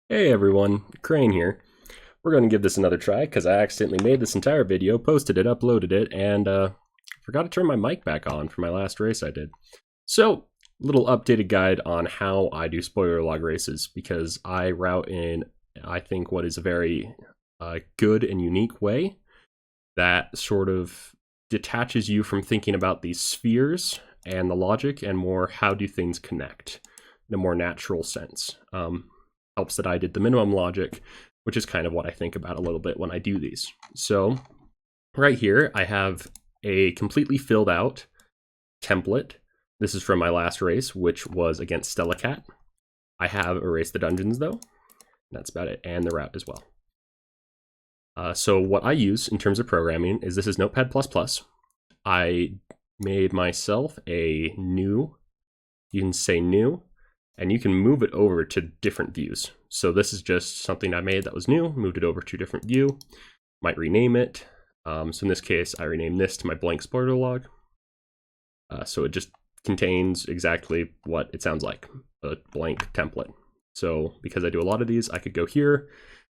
Hey everyone, Crane here. We're going to give this another try because I accidentally made this entire video, posted it, uploaded it, and forgot to turn my mic back on for my last race I did. So, little updated guide on how I do spoiler log races because I route in, I think, what is a very good and unique way that sort of detaches you from thinking about these spheres and the logic and more how do things connect in a more natural sense. Helps that I did the minimum logic, which is kind of what I think about a little bit when I do these. So right here, I have a completely filled out template. This is from my last race, which was against Stella Cat. I have erased the dungeons though. That's about it, and the route as well. So what I use in terms of programming is this is Notepad++. I made myself a new, you can say new, and you can move it over to different views. So this is just something I made that was new, moved it over to a different view, might rename it. So in this case, I renamed this to my blank spoiler log. So it just contains exactly what it sounds like, a blank template. So because I do a lot of these, I could go here,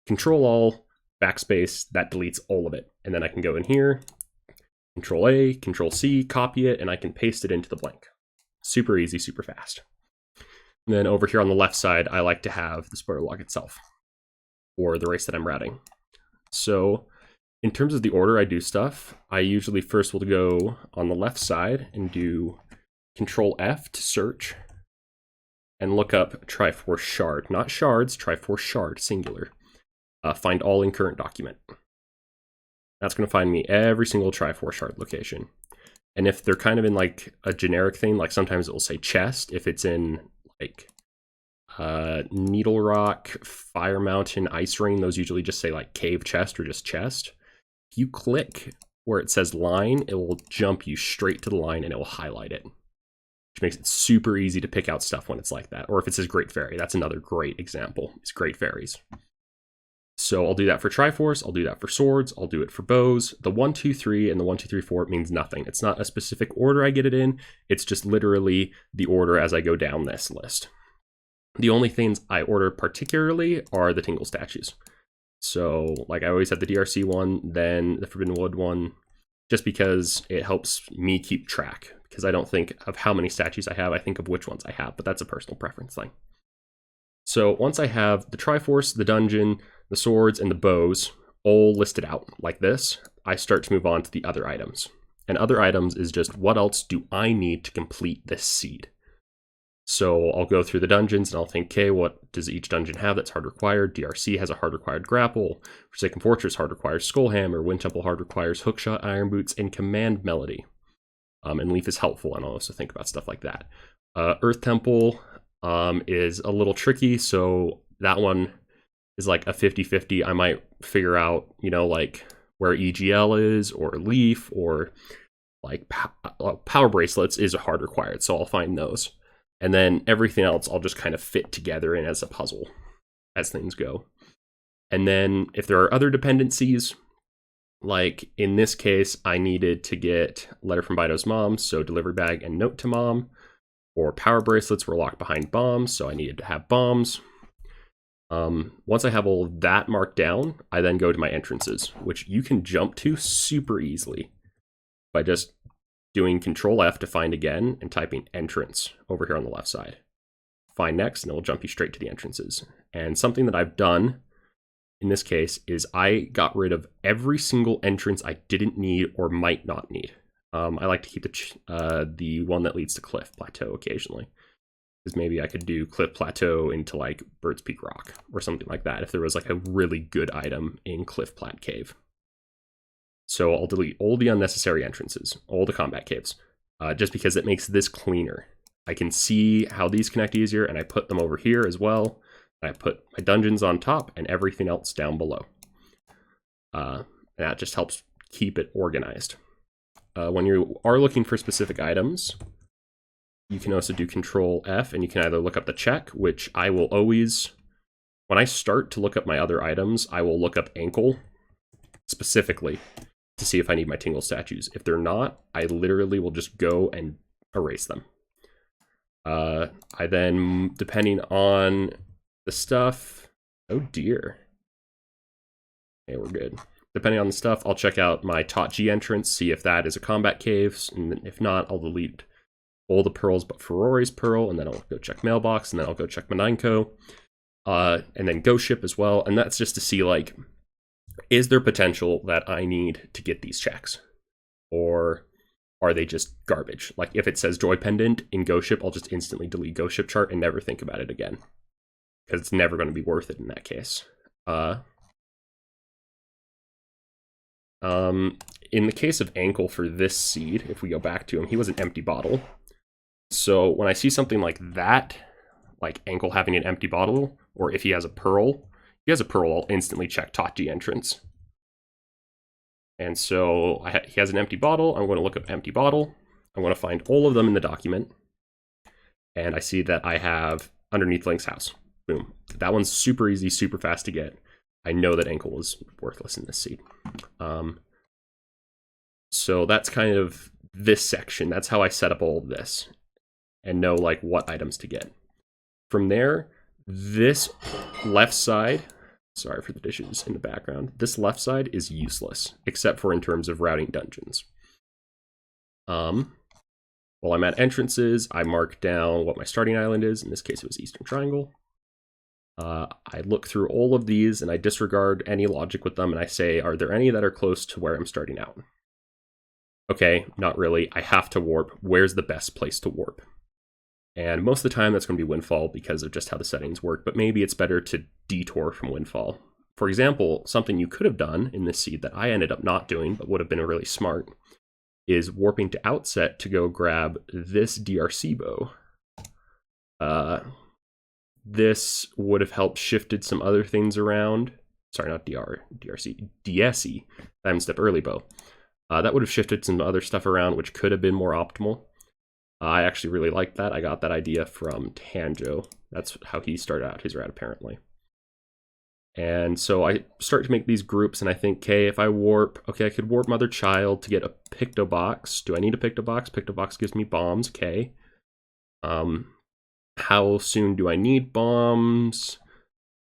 Control All, backspace, that deletes all of it. And then I can go in here, Control A, Control C, copy it, and I can paste it into the blank. Super easy, super fast. And then over here on the left side, I like to have the spoiler log itself for the race that I'm routing. So in terms of the order I do stuff, I usually first will go on the left side and do Control F to search and look up Triforce Shard, not shards, Triforce Shard, singular. Find all in current document. That's going to find me every single Triforce Shard location. And if they're kind of in like a generic thing, like sometimes it will say chest, if it's in like Needle Rock, Fire Mountain, Ice Rain, those usually just say like cave chest or just chest. If you click where it says line, it will jump you straight to the line and it will highlight it, which makes it super easy to pick out stuff when it's like that. Or if it says Great Fairy, that's another great example, is Great Fairies. So I'll do that for Triforce, I'll do that for swords, I'll do it for bows. The 1, 2, 3 and the 1, 2, 3, 4 means nothing. It's not a specific order I get it in, it's just literally the order as I go down this list. The only things I order particularly are the Tingle statues. So like I always have the DRC one, then the Forbidden Wood one, just because it helps me keep track. Because I don't think of how many statues I have, I think of which ones I have, but that's a personal preference thing. So once I have the Triforce, the dungeon, the swords, and the bows all listed out like this, I start to move on to the other items. And other items is just what else do I need to complete this seed? So I'll go through the dungeons and I'll think, okay, what does each dungeon have that's hard required? DRC has a hard required grapple. Forsaken Fortress hard requires Skullhammer. Wind Temple hard requires Hookshot, Iron Boots, and Command Melody. And Leaf is helpful, and I'll also think about stuff like that. Earth Temple is a little tricky, so that one is like a 50-50. I might figure out, like where EGL is, or Leaf, or like Power Bracelets is a hard required, so I'll find those. And then everything else I'll just kind of fit together in as a puzzle as things go. And then if there are other dependencies, like in this case, I needed to get Letter from Bido's mom, so delivery bag and note to mom, or power bracelets were locked behind bombs, so I needed to have bombs. Once I have all of that marked down, I then go to my entrances, which you can jump to super easily by just doing Control F to find again and typing entrance over here on the left side. Find next, and it will jump you straight to the entrances. And something that I've done in this case is I got rid of every single entrance I didn't need or might not need. I like to keep the one that leads to Cliff Plateau occasionally, because maybe I could do Cliff Plateau into like Bird's Peak Rock or something like that if there was like a really good item in Cliff Plat Cave. So I'll delete all the unnecessary entrances, all the combat caves, just because it makes this cleaner. I can see how these connect easier, and I put them over here as well. I put my dungeons on top and everything else down below. And that just helps keep it organized. When you are looking for specific items, you can also do Control F, and you can either look up the check, which I will always, when I start to look up my other items, I will look up ankle specifically to see if I need my Tingle statues. If they're not, I literally will just go and erase them. I then, depending on the stuff, Oh dear. Okay, we're good. Depending on the stuff, I'll check out my Tot G entrance, see if that is a combat cave, and if not, I'll delete all the pearls but for Rory's pearl, and then I'll go check mailbox, and then I'll go check Mananko, and then Ghost Ship as well, and that's just to see, like, is there potential that I need to get these checks? Or are they just garbage? Like, if it says Joy Pendant in Ghost Ship, I'll just instantly delete Ghost Ship chart and never think about it again. Because it's never going to be worth it in that case. In the case of Ankle for this seed, if we go back to him, he was an empty bottle. So when I see something like that, like Ankle having an empty bottle, or if he has a pearl, if he has a pearl, I'll instantly check Tot G entrance. And so he has an empty bottle. I'm going to look up empty bottle. I want to find all of them in the document. And I see that I have underneath Link's house. Boom. That one's super easy, super fast to get. I know that Ankle is worthless in this seed. So that's kind of this section. That's how I set up all of this and know like what items to get. From there, this left side, sorry for the dishes in the background, this left side is useless, except for in terms of routing dungeons. While I'm at entrances, I mark down what my starting island is. In this case, it was Eastern Triangle. I look through all of these and I disregard any logic with them and I say, are there any that are close to where I'm starting out? Okay, not really. I have to warp. Where's the best place to warp? And most of the time that's going to be Windfall because of just how the settings work, but maybe it's better to detour from Windfall. For example, something you could have done in this seed that I ended up not doing, but would have been really smart, is warping to Outset to go grab this DRC bow. This would have helped shifted some other things around. Sorry, not DRC, DSE, Diamond Step Early Bow. That would have shifted some other stuff around, which could have been more optimal. I actually really liked that. I got that idea from Tanjo. That's how he started out his route, apparently. And so I start to make these groups, and I think, okay, if I warp, okay, I could warp Mother Child to get a Picto Box. Do I need a Picto Box? Picto Box gives me bombs, okay. How soon do I need bombs?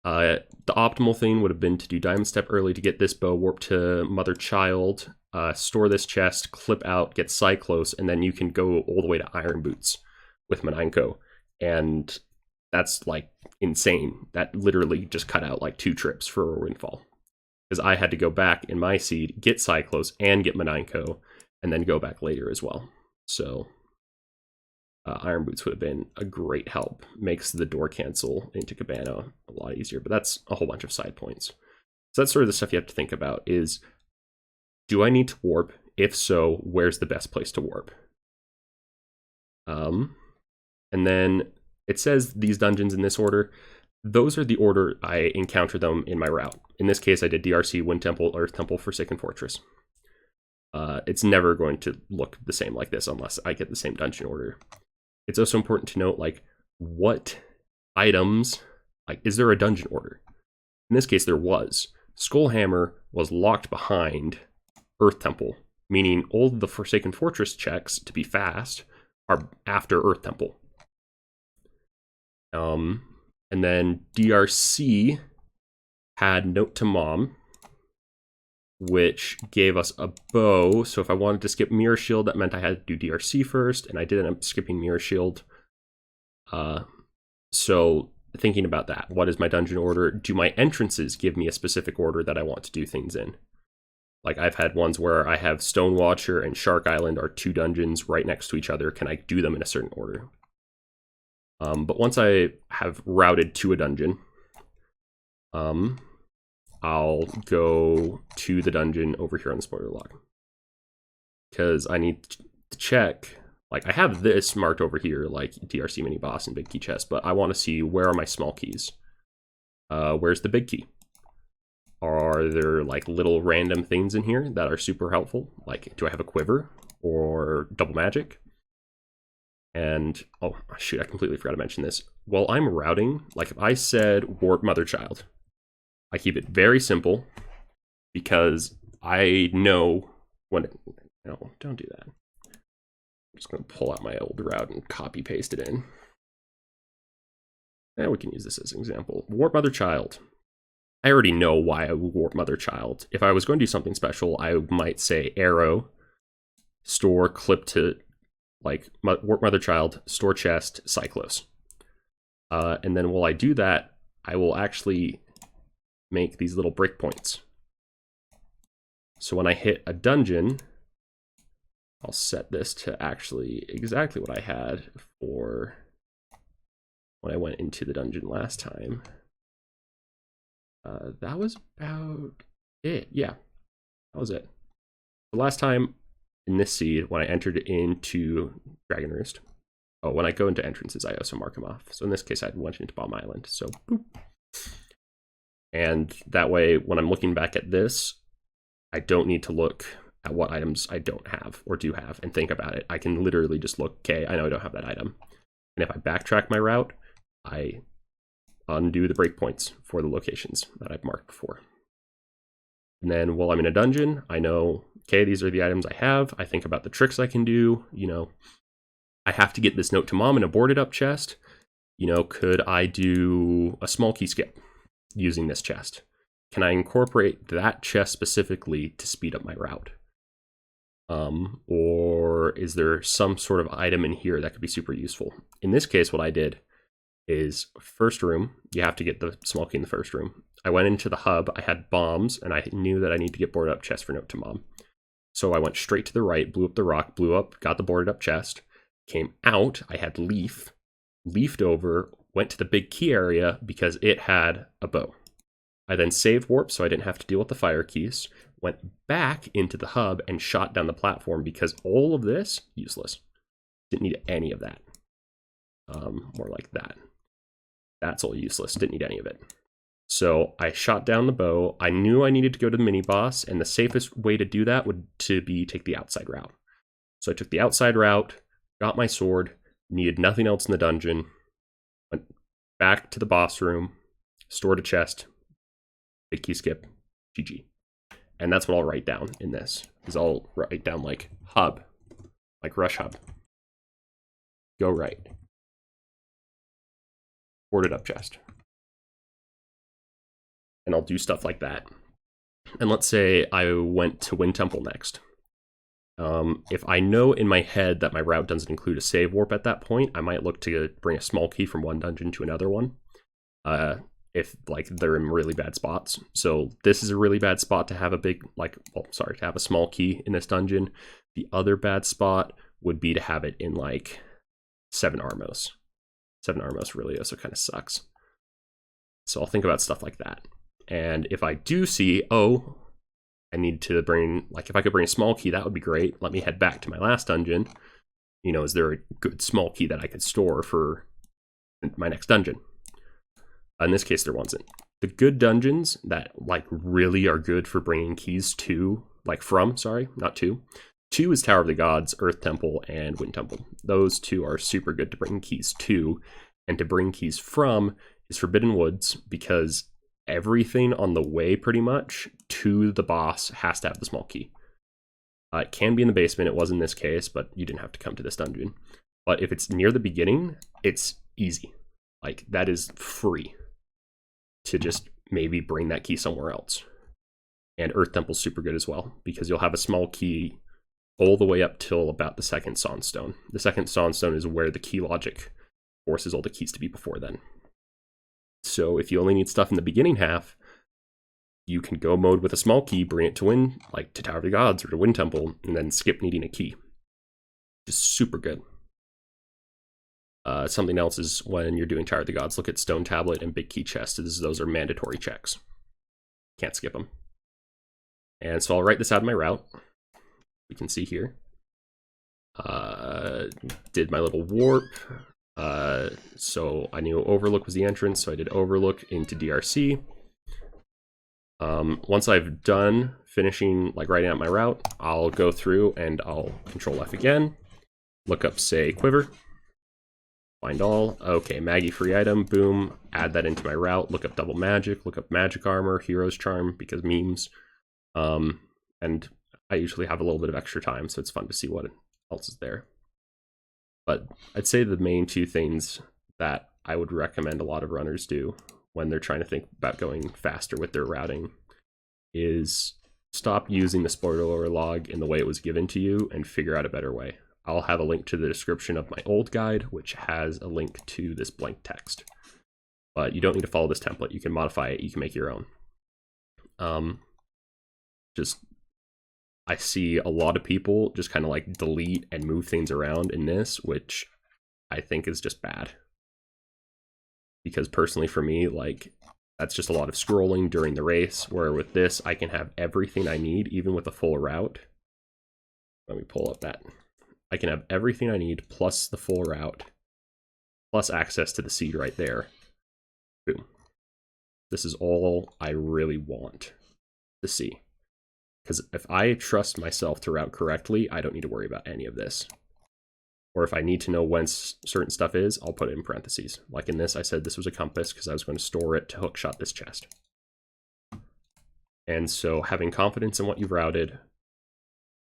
The optimal thing would have been to do Diamond Step early to get this bow, warp to Mother Child, store this chest, clip out, get Cyclos, and then you can go all the way to Iron Boots with Mananko. And that's like insane. That literally just cut out like 2 trips for a Windfall. Because I had to go back in my seed, get Cyclos, and get Mananko, and then go back later as well. So Iron Boots would have been a great help. Makes the door cancel into Cabana a lot easier, but that's a whole bunch of side points. So that's sort of the stuff you have to think about is, do I need to warp? If so, where's the best place to warp? And then it says these dungeons in this order. Those are the order I encounter them in my route. In this case, I did DRC, Wind Temple, Earth Temple, Forsaken Fortress. It's never going to look the same like this unless I get the same dungeon order. It's also important to note, like, what items, like, is there a dungeon order? In this case, there was. Skullhammer was locked behind Earth Temple, meaning all of the Forsaken Fortress checks, to be fast, are after Earth Temple. And then DRC had Note to Mom, which gave us a bow. So if I wanted to skip Mirror Shield, that meant I had to do DRC first, and I did end up skipping Mirror Shield. So thinking about that, what is my dungeon order? Do my entrances give me a specific order that I want to do things in? Like, I've had ones where I have Stonewatcher and Shark Island are 2 dungeons right next to each other. Can I do them in a certain order? But once I have routed to a dungeon, I'll go to the dungeon over here on the spoiler log. Because I need to check, like, I have this marked over here, like DRC Mini Boss and Big Key Chest, but I want to see, where are my small keys? Where's the big key? Are there, like, little random things in here that are super helpful? Like, do I have a quiver or double magic? And, oh, shoot, I completely forgot to mention this. While I'm routing, like, if I said warp Mother Child, I keep it very simple because I know when no, don't do that. I'm just going to pull out my old route and copy paste it in. And we can use this as an example. Warp Mother Child. I already know why I would warp Mother Child. If I was going to do something special, I might say arrow, store, clip to, like, warp Mother Child, store chest, Cyclos. And then while I do that, I will actually make these little breakpoints. So when I hit a dungeon, I'll set this to actually exactly what I had for when I went into the dungeon last time. That was about it. Yeah, that was it. The last time in this seed, when I entered into Dragon Roost, oh, when I go into entrances, I also mark them off. So in this case, I went into Bomb Island. So boop. And that way, when I'm looking back at this, I don't need to look at what items I don't have or do have and think about it. I can literally just look, okay, I know I don't have that item. And if I backtrack my route, I undo the breakpoints for the locations that I've marked before. And then while I'm in a dungeon, I know, okay, these are the items I have. I think about the tricks I can do. You know, I have to get this note to mom in a boarded up chest. You know, could I do a small key skip using this chest? Can I incorporate that chest specifically to speed up my route? Or is there some sort of item in here that could be super useful? In this case, what I did is first room, you have to get the small key in the first room. I went into the hub, I had bombs, and I knew that I need to get boarded up chest for note to mom. So I went straight to the right, blew up the rock, blew up, got the boarded up chest, came out, I had leaf, leafed over, went to the big key area because it had a bow. I then saved warp so I didn't have to deal with the fire keys, went back into the hub and shot down the platform because all of this, useless. Didn't need any of that. More like that. That's all useless, didn't need any of it. So I shot down the bow. I knew I needed to go to the mini boss, and the safest way to do that would be take the outside route. So I took the outside route, got my sword, needed nothing else in the dungeon, went back to the boss room, stored a chest, big key skip, GG. And that's what I'll write down in this, is I'll write down like hub, like rush hub. Go right. Boarded up chest. And I'll do stuff like that. And let's say I went to Wind Temple next. If I know in my head that my route doesn't include a save warp at that point, I might look to bring a small key from one dungeon to another one. If like they're in really bad spots. So this is a really bad spot to have a big, like, well, sorry, to have a small key in this dungeon. The other bad spot would be to have it in like 7 Armos. 7 Armos really also kind of sucks. So I'll think about stuff like that. And if I do see, oh, I need to bring, like if I could bring a small key, that would be great. Let me head back to my last dungeon. You know, is there a good small key that I could store for my next dungeon? In this case, there wasn't. The good dungeons that like really are good for bringing keys to, like from, sorry, not to. 2 is Tower of the Gods, Earth Temple, and Wind Temple. Those 2 are super good to bring keys to, and to bring keys from is Forbidden Woods, because everything on the way pretty much to the boss has to have the small key. It can be in the basement, it was in this case, but you didn't have to come to this dungeon. But if it's near the beginning, it's easy. Like, that is free to just maybe bring that key somewhere else. And Earth Temple's super good as well, because you'll have a small key all the way up till about the second Sawnstone. The second Sawnstone is where the key logic forces all the keys to be before then. So if you only need stuff in the beginning half, you can go mode with a small key, bring it to Wind, like to Tower of the Gods or to Wind Temple, and then skip needing a key. Just super good. Something else is when you're doing Tower of the Gods, look at Stone Tablet and Big Key Chest. Those are mandatory checks. Can't skip them. And so I'll write this out of my route. We can see here. Did my little warp. So I knew Overlook was the entrance, so I did Overlook into DRC. Once I've done finishing, like writing out my route, I'll go through and I'll Control F again. Look up, say, Quiver. Find all. Okay, Maggie free item. Boom. Add that into my route. Look up Double Magic. Look up Magic Armor, Hero's Charm, because memes. And I usually have a little bit of extra time, so it's fun to see what else is there. But I'd say the main 2 things that I would recommend a lot of runners do when they're trying to think about going faster with their routing is stop using the spoiler log in the way it was given to you and figure out a better way. I'll have a link to the description of my old guide, which has a link to this blank text. But you don't need to follow this template. You can modify it. You can make your own. I see a lot of people just kind of like delete and move things around in this, which I think is just bad. Because personally for me, like, that's just a lot of scrolling during the race, where with this, I can have everything I need, even with a full route. Let me pull up that. I can have everything I need, plus the full route, plus access to the seed right there. Boom. This is all I really want to see. Because if I trust myself to route correctly, I don't need to worry about any of this. Or if I need to know when certain stuff is, I'll put it in parentheses. Like in this, I said this was a compass because I was going to store it to hookshot this chest. And so having confidence in what you've routed,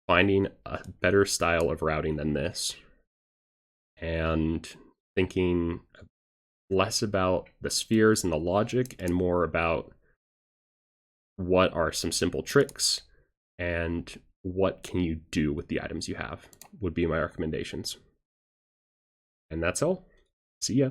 finding a better style of routing than this, and thinking less about the spheres and the logic and more about what are some simple tricks and what can you do with the items you have would be my recommendations. And that's all. See ya.